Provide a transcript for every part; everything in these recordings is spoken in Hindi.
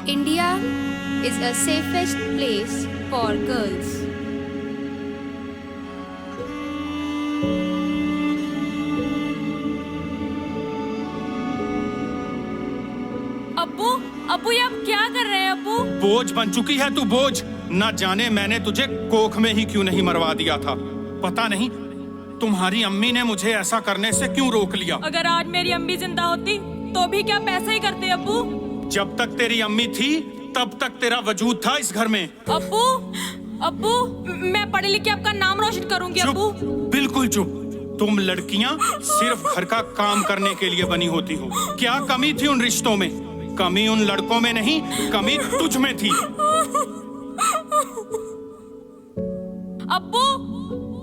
India is a safest place for girls. अब्बू, अब्बू ये आप क्या कर रहे हैं अब्बू? बोझ बन चुकी है तू, बोझ। ना जाने मैंने तुझे कोख में ही क्यों नहीं मरवा दिया था। पता नहीं तुम्हारी अम्मी ने मुझे ऐसा करने से क्यों रोक लिया। अगर आज मेरी अम्मी जिंदा होती तो भी क्या पैसे ही करते अब्बू? जब तक तेरी अम्मी थी तब तक तेरा वजूद था इस घर में। अब्बू, अब्बू मैं पढ़ लिख के आपका नाम रोशन करूंगी अब्बू। बिल्कुल चुप। तुम लड़कियां सिर्फ घर का काम करने के लिए बनी होती हो। क्या कमी थी उन रिश्तों में? कमी उन लड़कों में नहीं, कमी तुझ में थी। अब्बू,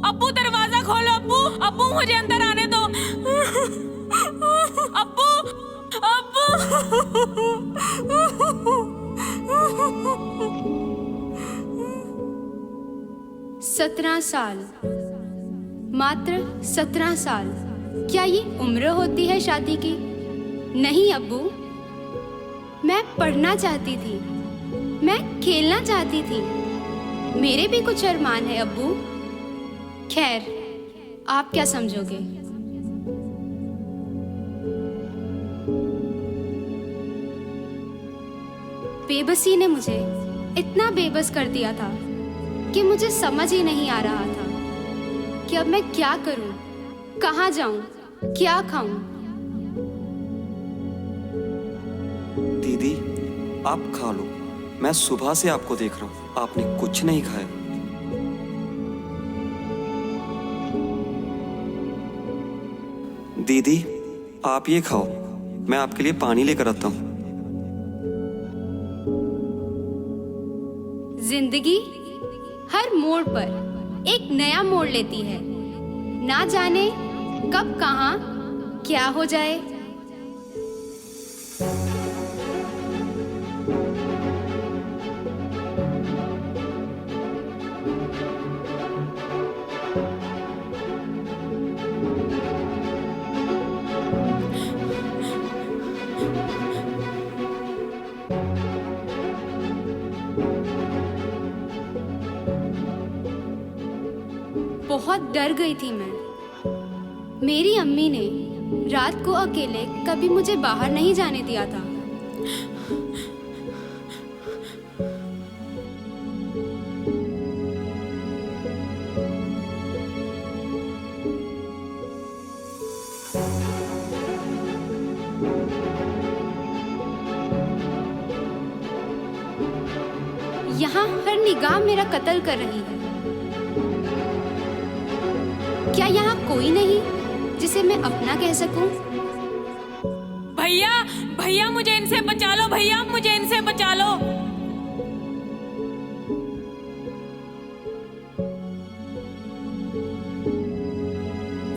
अब्बू दरवाजा खोलो अब्बू, अब्बू मुझे अंदर आने दो। अब्बू, अब्बू। 17 साल, मात्र 17 साल। क्या ये उम्र होती है शादी की? नहीं अब्बू, मैं पढ़ना चाहती थी, मैं खेलना चाहती थी। मेरे भी कुछ अरमान है अब्बू। खैर, आप क्या समझोगे? बेबसी ने मुझे इतना बेबस कर दिया था कि मुझे समझ ही नहीं आ रहा था कि अब मैं क्या करूं, कहाँ जाऊं, क्या खाऊं। दीदी, आप खा लो। मैं सुबह से आपको देख रहा हूँ, आपने कुछ नहीं खाया। दीदी, आप ये खाओ, मैं आपके लिए पानी लेकर आता हूँ। जिंदगी हर मोड़ पर एक नया मोड़ लेती है। ना जाने कब कहाँ क्या हो जाए। बहुत डर गई थी मैं। मेरी अम्मी ने रात को अकेले कभी मुझे बाहर नहीं जाने दिया था। यहाँ हर निगाह मेरा कत्ल कर रही है। क्या यहाँ कोई नहीं जिसे मैं अपना कह सकूं? भैया, भैया मुझे इनसे बचा लो, भैया मुझे इनसे बचा लो।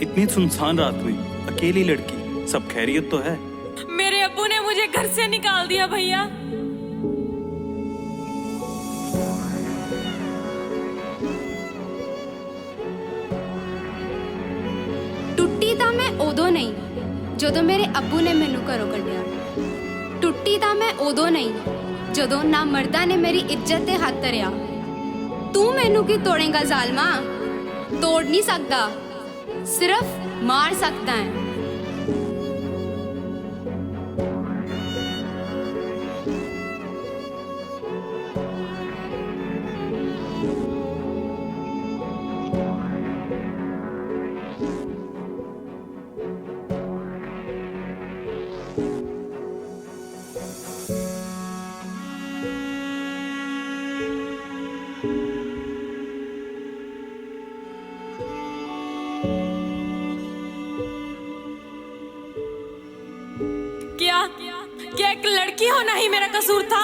इतनी सुनसान रात में अकेली लड़की, सब खैरियत तो है? मेरे अब्बू ने मुझे घर से निकाल दिया भैया। टुट्टी था मैं उदो नहीं ਜਦੋਂ ਮੇਰੇ ਅੱਬੂ ਨੇ ਮੈਨੂੰ ਘਰੋਂ ਕੱਢਿਆ। ਟੁੱਟੀ ਤਾਂ ਮੈਂ ਉਦੋਂ ਨਹੀਂ ਜਦੋਂ ਨਾ ਮਰਦਾਂ ਨੇ ਮੇਰੀ ਇੱਜ਼ਤ ਤੇ ਹੱਥ ਧਰਿਆ। ਤੂੰ ਮੈਨੂੰ ਕੀ ਤੋੜੇਗਾ ਜ਼ਾਲਮਾ? ਤੋੜ ਨਹੀਂ ਸਕਦਾ, ਸਿਰਫ ਮਾਰ ਸਕਦਾ ਹੈ। क्या एक लड़की होना ही मेरा कसूर था?